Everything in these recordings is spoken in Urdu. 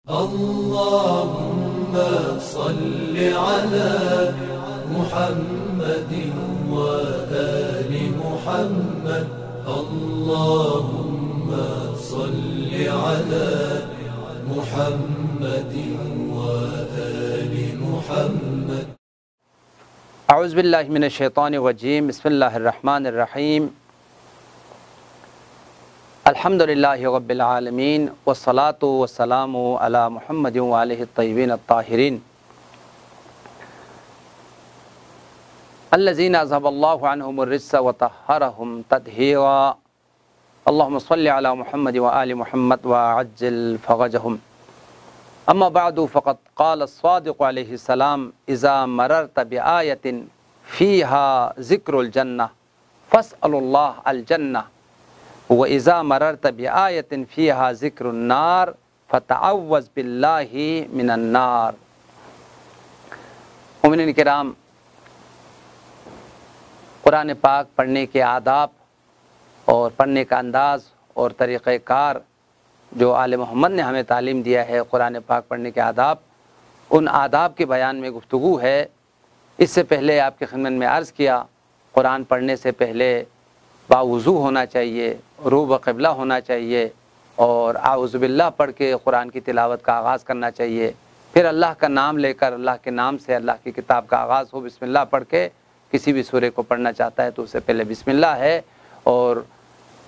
اللهم صل على محمد وآل محمد اللهم صل على محمد وآل محمد اعوذ باللہ من الشیطان الرجیم بسم اللہ الرحمن الرحیم الحمدللہ رب العالمین والصلاة والسلام علی محمد وآلہ الطیبین الطاہرین الذین اذهب اللہ عنہم الرجس وطہرہم تطہیرا اللہم صل علی محمد وآل محمد وعجل فرجہم اما بعد فقد قال الصادق علیہ السلام اذا مررت بآیت فیہا ذکر الجنہ فاسأل اللہ الجنہ وَإِذَا مَرَرْتَ بِآیَةٍ فِيهَا ذِكْرُ النَّارِ فَتَعَوَّذْ بِاللَّهِ مِنَ النَّارِ۔ مومنین کرام، قرآن پاک پڑھنے کے آداب اور پڑھنے کا انداز اور طریقہ کار جو آل محمد نے ہمیں تعلیم دیا ہے، قرآن پاک پڑھنے کے آداب، ان آداب کے بیان میں گفتگو ہے۔ اس سے پہلے آپ کی خدمت میں عرض کیا، قرآن پڑھنے سے پہلے باوضو ہونا چاہیے، روح قبلہ ہونا چاہیے، اور اعوذ باللہ پڑھ کے قرآن کی تلاوت کا آغاز کرنا چاہیے۔ پھر اللہ کا نام لے کر، اللہ کے نام سے اللہ کی کتاب کا آغاز ہو، بسم اللہ پڑھ کے کسی بھی سورے کو پڑھنا چاہتا ہے تو اس سے پہلے بسم اللہ ہے، اور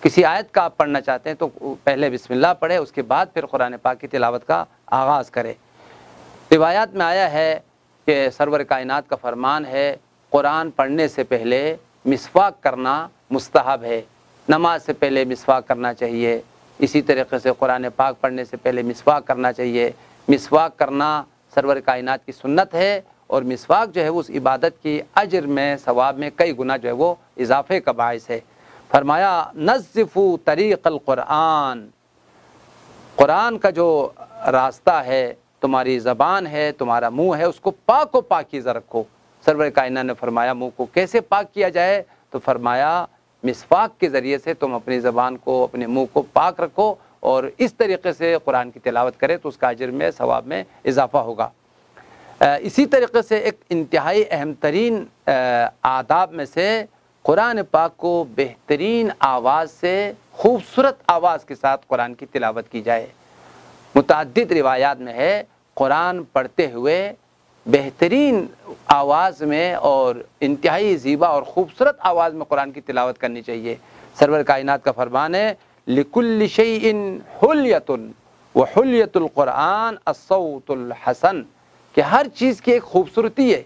کسی آیت کا آپ پڑھنا چاہتے ہیں تو پہلے بسم اللہ پڑھے، اس کے بعد پھر قرآن پاک کی تلاوت کا آغاز کرے۔ روایات میں آیا ہے کہ سرور کائنات کا فرمان ہے قرآن پڑھنے سے پہلے مسواک کرنا مستحب ہے، نماز سے پہلے مسواک کرنا چاہیے، اسی طریقے سے قرآن پاک پڑھنے سے پہلے مسواک کرنا چاہیے۔ مسواک کرنا سرور کائنات کی سنت ہے، اور مسواک جو ہے اس عبادت کی اجر میں، ثواب میں کئی گنا جو ہے وہ اضافے کا باعث ہے۔ فرمایا نظفوا طریق القرآن، قرآن کا جو راستہ ہے، تمہاری زبان ہے، تمہارا منہ ہے، اس کو پاک و پاکیزہ رکھو۔ سرور کائنات نے فرمایا منہ کو کیسے پاک کیا جائے؟ تو فرمایا مسواک کے ذریعے سے تم اپنی زبان کو، اپنے منہ کو پاک رکھو، اور اس طریقے سے قرآن کی تلاوت کرے تو اس کا اجر میں، ثواب میں اضافہ ہوگا۔ اسی طریقے سے ایک انتہائی اہم ترین آداب میں سے قرآن پاک کو بہترین آواز سے، خوبصورت آواز کے ساتھ قرآن کی تلاوت کی جائے۔ متعدد روایات میں ہے قرآن پڑھتے ہوئے بہترین آواز میں اور انتہائی زیبا اور خوبصورت آواز میں قرآن کی تلاوت کرنی چاہیے۔ سرور کائنات کا فرمان ہے لِكُلِّ شَيْءٍ حُلْيَةٌ وَحُلْيَةُ الْقُرْآنِ الصَّوْتُ الْحَسَنِ، کہ ہر چیز کی ایک خوبصورتی ہے۔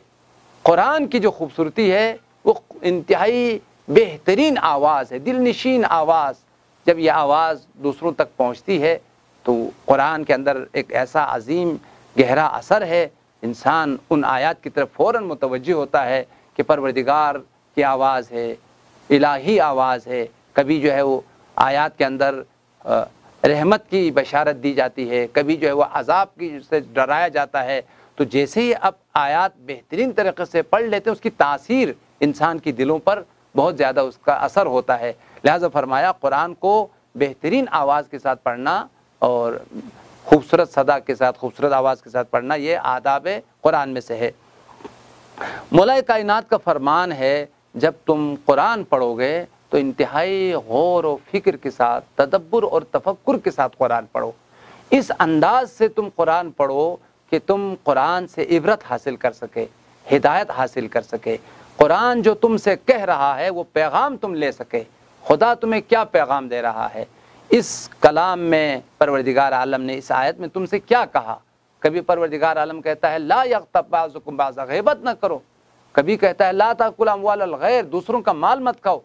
قرآن کی جو خوبصورتی ہے وہ انتہائی بہترین آواز ہے، دل نشین آواز۔ جب یہ آواز دوسروں تک پہنچتی ہے تو قرآن کے اندر ایک ایسا عظیم گہرا اثر ہے، انسان ان آیات کی طرف فوراً متوجہ ہوتا ہے کہ پروردگار کی آواز ہے، الہی آواز ہے۔ کبھی جو ہے وہ آیات کے اندر رحمت کی بشارت دی جاتی ہے، کبھی جو ہے وہ عذاب کی سے ڈرایا جاتا ہے۔ تو جیسے ہی اب آیات بہترین طریقے سے پڑھ لیتے ہیں، اس کی تاثیر انسان کی دلوں پر بہت زیادہ اس کا اثر ہوتا ہے۔ لہذا فرمایا قرآن کو بہترین آواز کے ساتھ پڑھنا اور خوبصورت صدا کے ساتھ، خوبصورت آواز کے ساتھ پڑھنا، یہ آداب قرآن میں سے ہے۔ مولا کائنات کا فرمان ہے جب تم قرآن پڑھو گے تو انتہائی غور و فکر کے ساتھ، تدبر اور تفکر کے ساتھ قرآن پڑھو۔ اس انداز سے تم قرآن پڑھو کہ تم قرآن سے عبرت حاصل کر سکے، ہدایت حاصل کر سکے۔ قرآن جو تم سے کہہ رہا ہے وہ پیغام تم لے سکے، خدا تمہیں کیا پیغام دے رہا ہے، اس کلام میں پروردگار عالم نے اس آیت میں تم سے کیا کہا۔ کبھی پروردگار عالم کہتا ہے لا یغتب بعضکم بعضا، غیبت نہ کرو۔ کبھی کہتا ہے لا تاکل اموال الغیر، دوسروں کا مال مت کھاؤ۔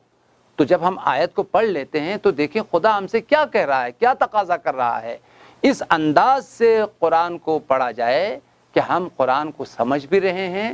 تو جب ہم آیت کو پڑھ لیتے ہیں تو دیکھیں خدا ہم سے کیا کہہ رہا ہے، کیا تقاضا کر رہا ہے۔ اس انداز سے قرآن کو پڑھا جائے کہ ہم قرآن کو سمجھ بھی رہے ہیں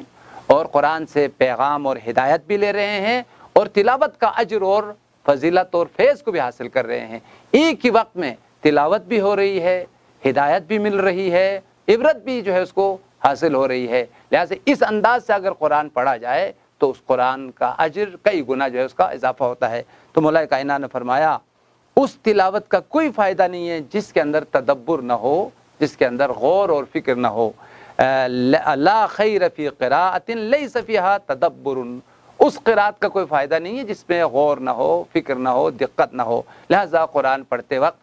اور قرآن سے پیغام اور ہدایت بھی لے رہے ہیں، اور تلاوت کا اجر اور فضیلت اور فیض کو بھی حاصل کر رہے ہیں۔ ایک ہی وقت میں تلاوت بھی ہو رہی ہے، ہدایت بھی مل رہی ہے، عبرت بھی جو ہے اس کو حاصل ہو رہی ہے۔ لہٰذا اس انداز سے اگر قرآن پڑھا جائے تو اس قرآن کا اجر کئی گنا جو ہے اس کا اضافہ ہوتا ہے۔ تو مولا کائنات نے فرمایا اس تلاوت کا کوئی فائدہ نہیں ہے جس کے اندر تدبر نہ ہو، جس کے اندر غور اور فکر نہ ہو. لا خیر فی قراءۃ لیس فیہا تدبر، اس قرات کا کوئی فائدہ نہیں ہے جس میں غور نہ ہو، فکر نہ ہو، دقت نہ ہو. لہذا قرآن پڑھتے وقت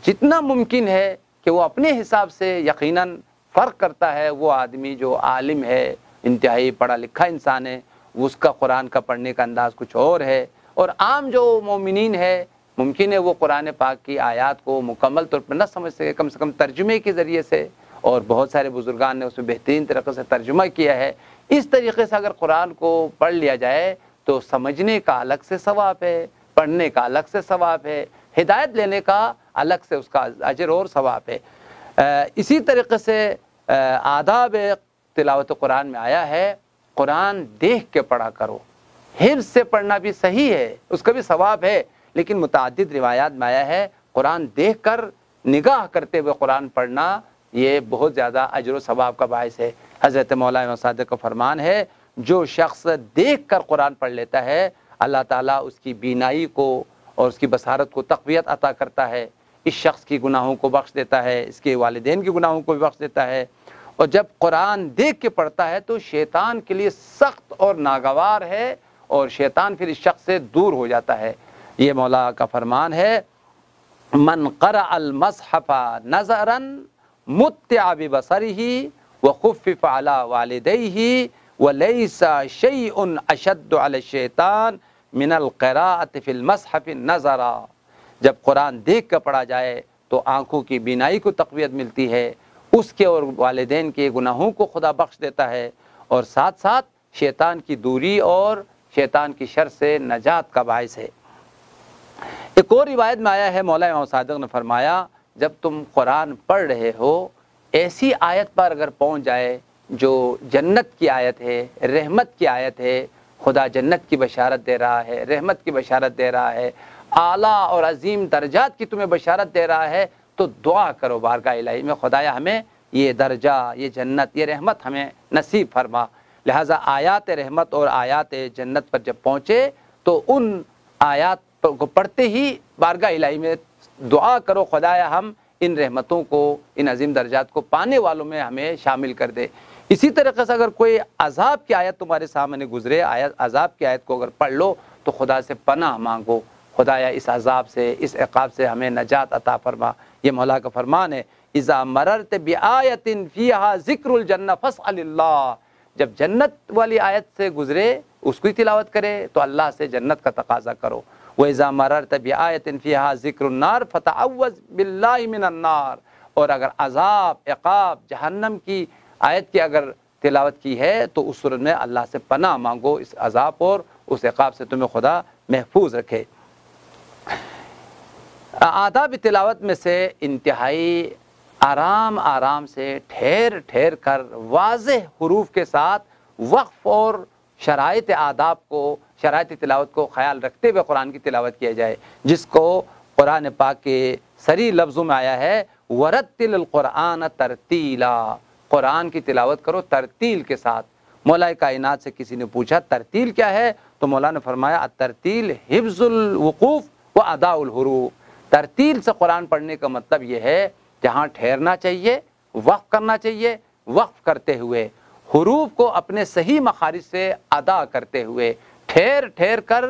جتنا ممکن ہے کہ وہ اپنے حساب سے یقیناً فرق کرتا ہے. وہ آدمی جو عالم ہے، انتہائی پڑھا لکھا انسان ہے، اس کا قرآن کا پڑھنے کا انداز کچھ اور ہے. اور عام جو مومنین ہے ممکن ہے وہ قرآن پاک کی آیات کو مکمل طور پر نہ سمجھ سکے، کم سے کم ترجمے کے ذریعے سے، اور بہت سارے بزرگان نے اس میں بہترین طریقے سے ترجمہ کیا ہے. اس طریقے سے اگر قرآن کو پڑھ لیا جائے تو سمجھنے کا الگ سے ثواب ہے، پڑھنے کا الگ سے ثواب ہے، ہدایت لینے کا الگ سے اس کا اجر اور ثواب ہے. اسی طریقے سے آداب تلاوت قرآن میں آیا ہے قرآن دیکھ کے پڑھا کرو. حفظ سے پڑھنا بھی صحیح ہے، اس کا بھی ثواب ہے، لیکن متعدد روایات میں آیا ہے قرآن دیکھ کر نگاہ کرتے ہوئے قرآن پڑھنا یہ بہت زیادہ اجر و ثواب کا باعث ہے. حضرت مولانا امام صادق کا فرمان ہے جو شخص دیکھ کر قرآن پڑھ لیتا ہے اللہ تعالیٰ اس کی بینائی کو اور اس کی بصارت کو تقویت عطا کرتا ہے، اس شخص کی گناہوں کو بخش دیتا ہے، اس کے والدین کی گناہوں کو بھی بخش دیتا ہے. اور جب قرآن دیکھ کے پڑھتا ہے تو شیطان کے لیے سخت اور ناگوار ہے، اور شیطان پھر اس شخص سے دور ہو جاتا ہے. یہ مولا کا فرمان ہے من قرأ المصحف نظرا متع ببصره وخفف على والديه وليس شيء اشد على الشيطان من القراءة في المصحف نظرا. جب قرآن دیکھ کر پڑھا جائے تو آنکھوں کی بینائی کو تقویت ملتی ہے، اس کے اور والدین کے گناہوں کو خدا بخش دیتا ہے، اور ساتھ ساتھ شیطان کی دوری اور شیطان کی شر سے نجات کا باعث ہے. ایک اور روایت میں آیا ہے مولا امام صادق نے فرمایا جب تم قرآن پڑھ رہے ہو ایسی آیت پر اگر پہنچ جائے جو جنت کی آیت ہے، رحمت کی آیت ہے، خدا جنت کی بشارت دے رہا ہے، رحمت کی بشارت دے رہا ہے، اعلیٰ اور عظیم درجات کی تمہیں بشارت دے رہا ہے، تو دعا کرو بارگاہ الہی میں خدایا ہمیں یہ درجہ، یہ جنت، یہ رحمت ہمیں نصیب فرما. لہٰذا آیات رحمت اور آیات جنت پر جب پہنچے تو ان آیات کو پڑھتے ہی بارگاہ الہی میں دعا کرو خدایا ہم ان رحمتوں کو، ان عظیم درجات کو پانے والوں میں ہمیں شامل کر دے. اسی طریقے سے اگر کوئی عذاب کی آیت تمہارے سامنے گزرے، عذاب کی آیت کو اگر پڑھ لو تو خدا سے پناہ مانگو، خدایا اس عذاب سے، اس عقاب سے ہمیں نجات عطا فرما. یہ مولا کا فرمان ہے اذا مررت بآیت فیہا ذکر الجنہ فاسأل اللہ. جب جنت والی آیت سے گزرے اس کی تلاوت کرے تو اللہ سے جنت کا تقاضا کرو. وَإِذَا مَرَرْتَ بِآیَةٍ فِيهَا ذِکْرُ النَّارِ فَتَعَوَّذْ بِاللَّهِ مِنَ النَّارِ. اور اگر عذاب، عقاب، جہنم کی آیت کی اگر تلاوت کی ہے تو اس صورت میں اللہ سے پناہ مانگو، اس عذاب اور اس عقاب سے تمہیں خدا محفوظ رکھے. آداب تلاوت میں سے انتہائی آرام سے ٹھہر ٹھہر کر واضح حروف کے ساتھ وقف اور شرائط آداب کو، شرائط تلاوت کو خیال رکھتے ہوئے قرآن کی تلاوت کیا جائے، جس کو قرآن پاک کے صریح لفظوں میں آیا ہے وَرَتِّلِ الْقُرْآنَ تَرْتِيلًا. قرآن کی تلاوت کرو ترتیل کے ساتھ. مولا کائنات سے کسی نے پوچھا ترتیل کیا ہے تو مولا نے فرمایا الترتیل حفظ الوقوف و ادا الحروف. ترتیل سے قرآن پڑھنے کا مطلب یہ ہے جہاں ٹھہرنا چاہیے وقف کرنا چاہیے، وقف کرتے ہوئے حروف کو اپنے صحیح مخارج سے ادا کرتے ہوئے ٹھہر ٹھہر کر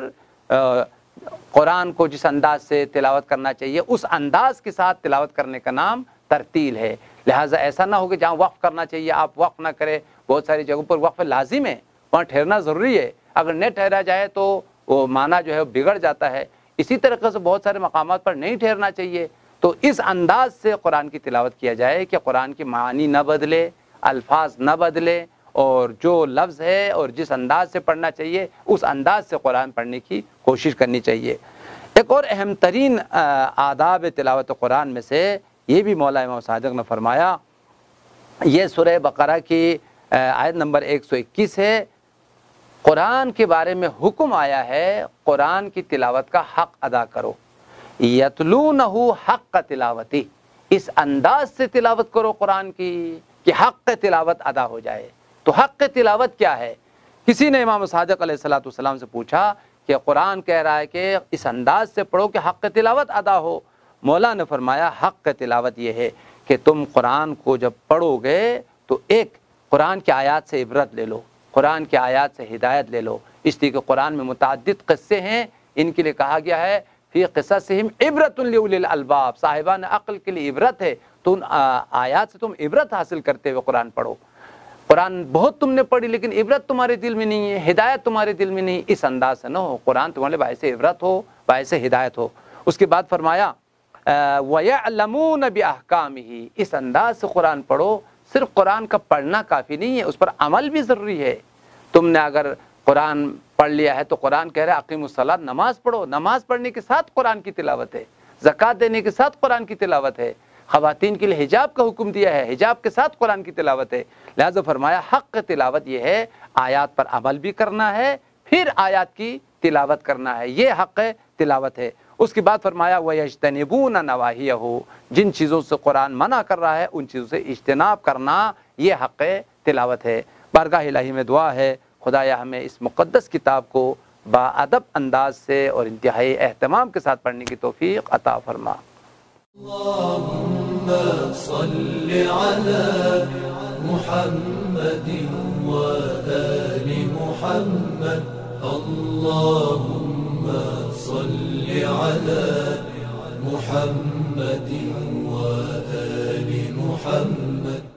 قرآن کو جس انداز سے تلاوت کرنا چاہیے اس انداز کے ساتھ تلاوت کرنے کا نام ترتیل ہے. لہٰذا ایسا نہ ہو کہ جہاں وقف کرنا چاہیے آپ وقف نہ کریں. بہت ساری جگہوں پر وقف لازم ہے، وہاں ٹھہرنا ضروری ہے، اگر نہیں ٹھہرا جائے تو وہ معنی جو ہے بگڑ جاتا ہے. اسی طریقے سے بہت سارے مقامات پر نہیں ٹھہرنا چاہیے. تو اس انداز سے قرآن کی تلاوت کیا جائے کہ قرآن کی معانی نہ بدلے، الفاظ نہ بدلے، اور جو لفظ ہے اور جس انداز سے پڑھنا چاہیے اس انداز سے قرآن پڑھنے کی کوشش کرنی چاہیے. ایک اور اہم ترین آداب تلاوت قرآن میں سے یہ بھی مولا امام صادق نے فرمایا، یہ سورہ بقرہ کی آیت نمبر 121 ہے. قرآن کے بارے میں حکم آیا ہے قرآن کی تلاوت کا حق ادا کرو. یتلونہ حق تلاوتی، اس انداز سے تلاوت کرو قرآن کی کہ حق تلاوت ادا ہو جائے. تو حق تلاوت کیا ہے؟ کسی نے امام صادق علیہ السلام سے پوچھا کہ قرآن کہہ رہا ہے کہ اس انداز سے پڑھو کہ حق تلاوت ادا ہو. مولا نے فرمایا حق تلاوت یہ ہے کہ تم قرآن کو جب پڑھو گے تو ایک قرآن کی آیات سے عبرت لے لو، قرآن کی آیات سے ہدایت لے لو، اس لیے کہ قرآن میں متعدد قصے ہیں، ان کے لیے کہا گیا ہے فی قصصہم عبرۃ لأولی الالباب، صاحبان عقل کے لیے عبرت ہے، تو ان آیات سے تم عبرت حاصل کرتے ہوئے قرآن پڑھو۔ قرآن بہت تم نے پڑھی لیکن عبرت تمہارے دل میں نہیں ہے، ہدایت تمہارے دل میں نہیں، اس انداز سے نہ ہو، قرآن تمہارے باعث عبرت ہو، باعث ہدایت ہو۔ اس کے بعد فرمایا وَيَعْلَمُونَ بِأَحْكَامِهِ، اس انداز سے قرآن پڑھو، صرف قرآن کا پڑھنا کافی نہیں ہے، اس پر عمل بھی ضروری ہے۔ تم نے اگر قرآن پڑھ لیا ہے تو قرآن کہہ رہا ہے اقیم الصلاۃ، نماز پڑھو، نماز پڑھنے کے ساتھ قرآن کی تلاوت ہے، زکوٰۃ دینے کے ساتھ قرآن کی تلاوت ہے، خواتین کے لیے حجاب کا حکم دیا ہے، حجاب کے ساتھ قرآن کی تلاوت ہے، لہذا فرمایا حق تلاوت یہ ہے، آیات پر عمل بھی کرنا ہے، پھر آیات کی تلاوت کرنا ہے، یہ حق تلاوت ہے۔ اس کے بعد فرمایا وَيَجْتَنِبُونَ نَوَاهِيَهُ، جن چیزوں سے قرآن منع کر رہا ہے ان چیزوں سے اجتناب کرنا، یہ حق تلاوت ہے۔ بارگاہ الہی میں دعا ہے خدایا ہمیں اس مقدس کتاب کو با ادب انداز سے اور انتہائی اہتمام کے ساتھ پڑھنے کی توفیق عطا فرما۔ اللهم صل على محمد وآل محمد، اللهم صل على محمد وآل محمد۔